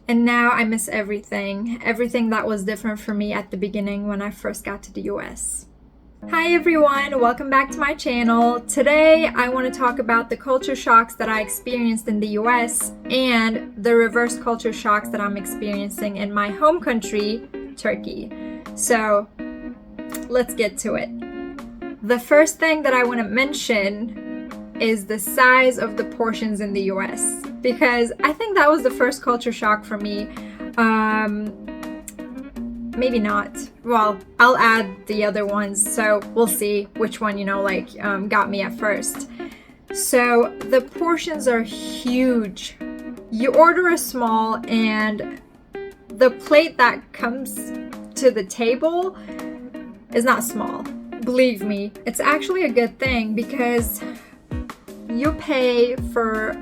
And now I miss everything that was different for me at the beginning when I first got to the US. Hi everyone, welcome back to my channel. Today I want to talk about the culture shocks that I experienced in the US and the reverse culture shocks that I'm experiencing in my home country, Turkey. So let's get to it. The first thing that I want to mention is the size of the portions in the US, because I think that was the first culture shock for me. Maybe not. Well, I'll add the other ones, so we'll see which one, got me at first. So the portions are huge. You order a small and the plate that comes to the table is not small. Believe me, it's actually a good thing because you pay for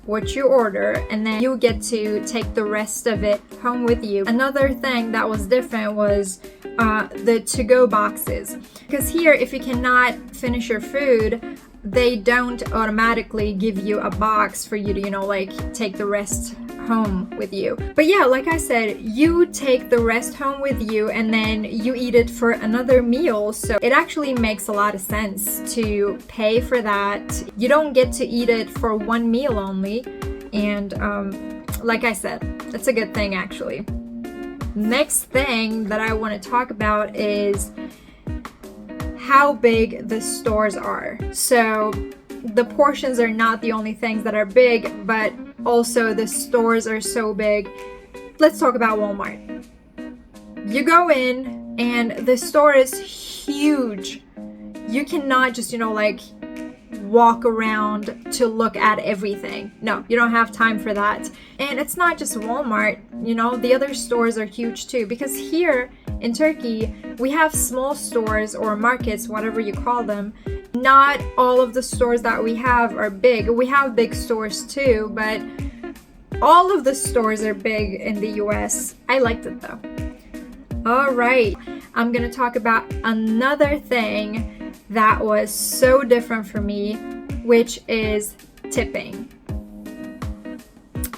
what you order and then you get to take the rest of it home with you. Another thing that was different was the to-go boxes, because here if you cannot finish your food, they don't automatically give you a box for you to take the rest home with you. But yeah, like I said, you take the rest home with you and then you eat it for another meal. So it actually makes a lot of sense to pay for that. You don't get to eat it for one meal only. And like I said, it's a good thing actually. Next thing that I want to talk about is how big the stores are. So the portions are not the only things that are big, but also the stores are so big. Let's talk about Walmart. You go in and the store is huge. You cannot just, walk around to look at everything. No, you don't have time for that. And it's not just Walmart, the other stores are huge too, because here in Turkey, we have small stores or markets, whatever you call them. Not all of the stores that we have are big. We have big stores too, but all of the stores are big in the US. I liked it though. All right, I'm gonna talk about another thing that was so different for me, which is tipping.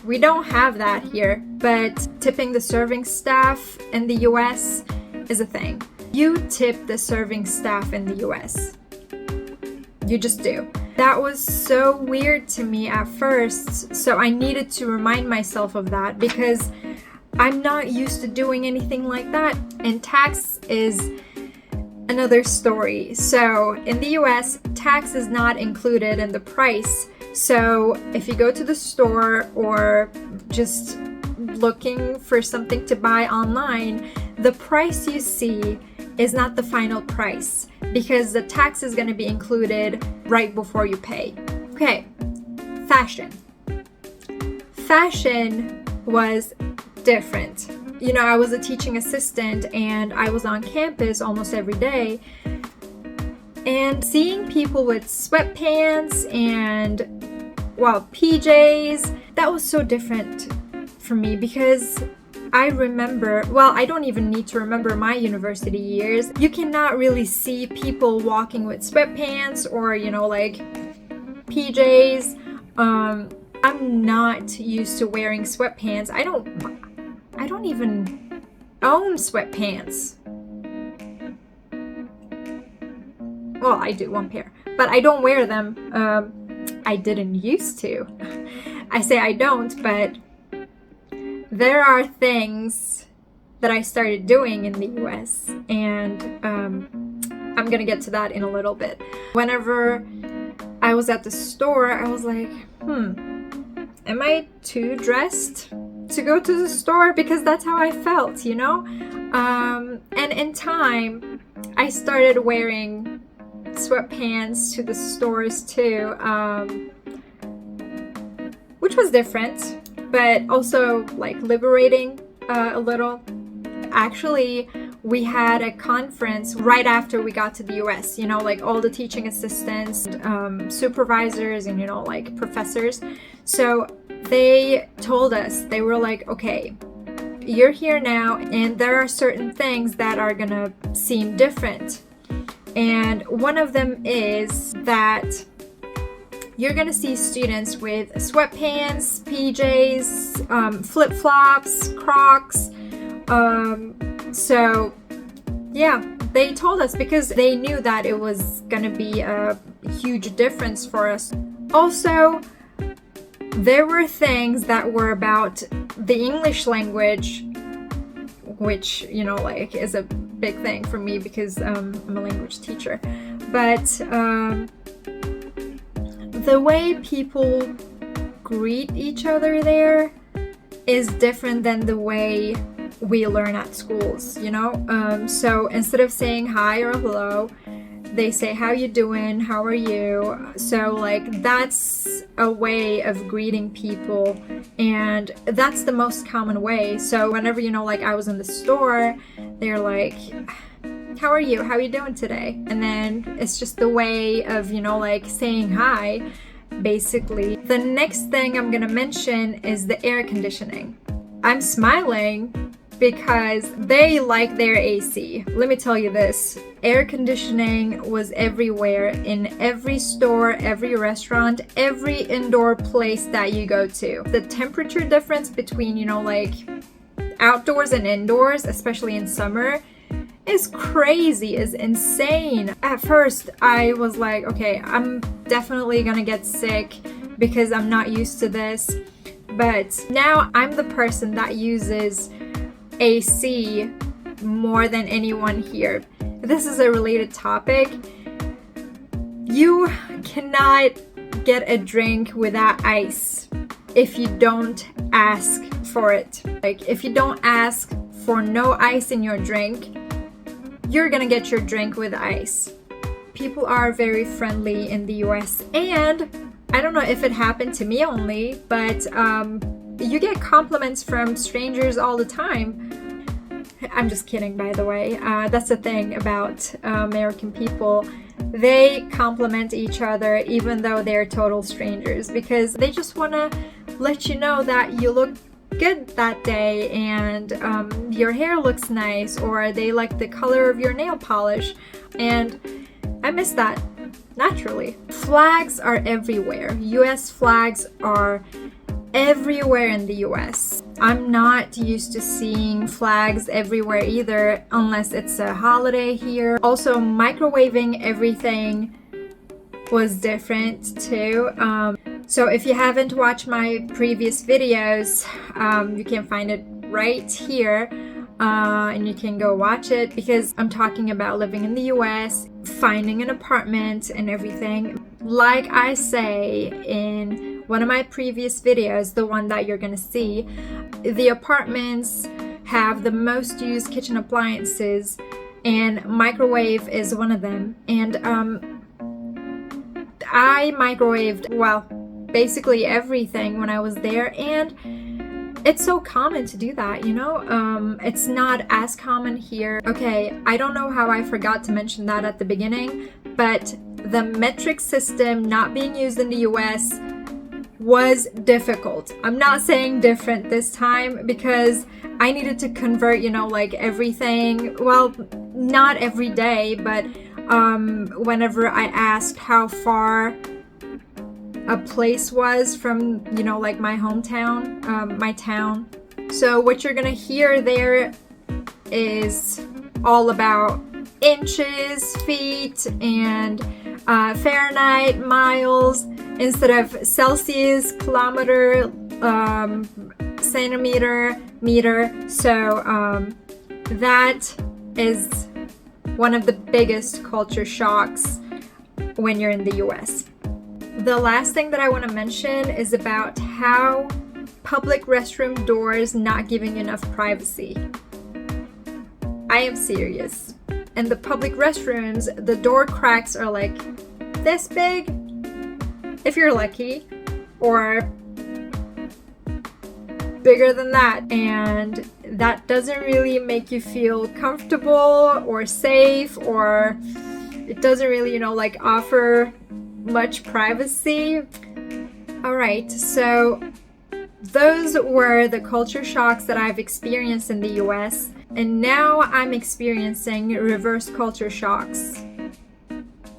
We don't have that here, but tipping the serving staff in the US is a thing. You tip the serving staff in the US. You just do. That was so weird to me at first, so I needed to remind myself of that because I'm not used to doing anything like that. And tax is another story. So in the US, tax is not included in the price. So if you go to the store or just looking for something to buy online, the price you see is not the final price because the tax is going to be included right before you pay. Okay, fashion. Fashion was different. I was a teaching assistant and I was on campus almost every day. And seeing people with sweatpants and, PJs, that was so different for me because I remember, I don't even need to remember my university years. You cannot really see people walking with sweatpants or, PJs. I'm not used to wearing sweatpants. I don't even own sweatpants. Well, I do, one pair, but I don't wear them. I didn't used to. I say I don't, but there are things that I started doing in the US, and I'm gonna get to that in a little bit. Whenever I was at the store, I was like, am I too dressed to go to the store? Because that's how I felt, and in time I started wearing sweatpants to the stores too, which was different but also liberating a little. Actually, we had a conference right after we got to the US, all the teaching assistants, supervisors and professors. So they told us, they were like, okay, you're here now and there are certain things that are gonna seem different. And one of them is that you're gonna see students with sweatpants, PJs, flip-flops, Crocs. So yeah, they told us because they knew that it was gonna be a huge difference for us. Also, there were things that were about the English language, which, you know, like is a big thing for me because I'm a language teacher. But the way people greet each other there is different than the way we learn at schools, you know? So instead of saying hi or hello, they say, how you doing? How are you? So like that's a way of greeting people, and that's the most common way. So whenever, you know, like I was in the store, they're like, how are you? How are you doing today? And then it's just the way of, you know, like saying hi, basically. The next thing I'm gonna mention is the air conditioning. I'm smiling because they like their AC. Let me tell you this, air conditioning was everywhere, in every store, every restaurant, every indoor place that you go to. The temperature difference between, you know, like outdoors and indoors, especially in summer, is crazy, is insane. At first, I was like, okay, I'm definitely gonna get sick because I'm not used to this. But now I'm the person that uses AC more than anyone here. This is a related topic. You cannot get a drink without ice if you don't ask for it. Like if you don't ask for no ice in your drink, you're gonna get your drink with ice. People are very friendly in the US, and I don't know if it happened to me only, but you get compliments from strangers all the time. I'm just kidding, by the way. That's the thing about American people. They compliment each other even though they're total strangers, because they just want to let you know that you look good that day, and your hair looks nice, or they like the color of your nail polish. And I miss that, naturally. Flags are everywhere. US flags are everywhere in the US. I'm not used to seeing flags everywhere either, unless it's a holiday here. Also, microwaving everything was different too. So if you haven't watched my previous videos, you can find it right here, and you can go watch it, because I'm talking about living in the US, finding an apartment and everything. Like I say in one of my previous videos, the one that you're gonna see, the apartments have the most used kitchen appliances, and microwave is one of them. And I microwaved, well, basically everything when I was there, and it's so common to do that, you know? It's not as common here. Okay, I don't know how I forgot to mention that at the beginning, but the metric system not being used in the US was difficult. I'm not saying different this time, because I needed to convert, you know, like everything. Well, not every day, but whenever I asked how far a place was from, you know, like my hometown, my town. So what you're gonna hear there is all about inches, feet, and Fahrenheit, miles, instead of Celsius, kilometer, centimeter, meter. So that is one of the biggest culture shocks when you're in the US. The last thing that I want to mention is about how public restroom doors not giving enough privacy. I am serious. In the public restrooms, the door cracks are like this big, if you're lucky, or bigger than that, and that doesn't really make you feel comfortable or safe, or it doesn't really, you know, like offer much privacy. All right, so those were the culture shocks that I've experienced in the US, and now I'm experiencing reverse culture shocks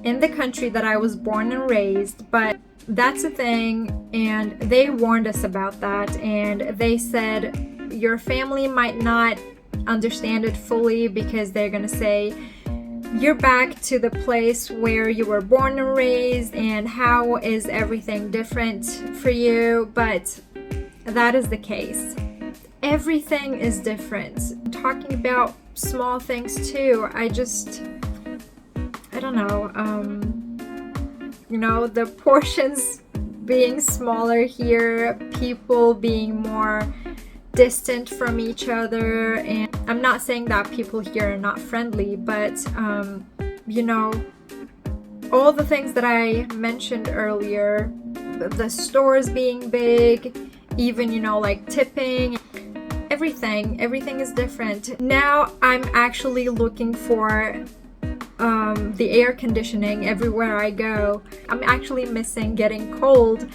in the country that I was born and raised, but that's a thing, and they warned us about that, and they said your family might not understand it fully because they're gonna say you're back to the place where you were born and raised, and how is everything different for you? But that is the case. Everything is different. Talking about small things too, I don't know, the portions being smaller here, people being more distant from each other, and I'm not saying that people here are not friendly, but all the things that I mentioned earlier, the stores being big, even like tipping, everything is different. Now I'm actually looking for the air conditioning everywhere I go. I'm actually missing getting cold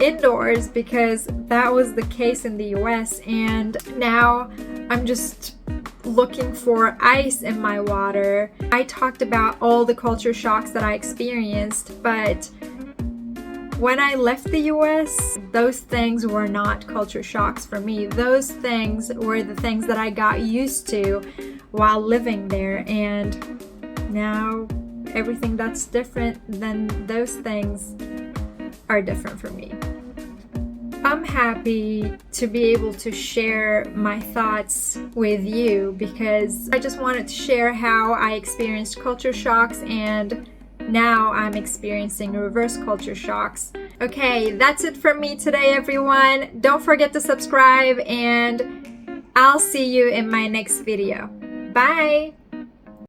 indoors because that was the case in the US, and now I'm just looking for ice in my water. I talked about all the culture shocks that I experienced, but when I left the US, those things were not culture shocks for me. Those things were the things that I got used to while living there, and now everything that's different than those things are different for me. I'm happy to be able to share my thoughts with you because I just wanted to share how I experienced culture shocks, and now I'm experiencing reverse culture shocks. Okay, that's it from me today, everyone. Don't forget to subscribe, and I'll see you in my next video. Bye!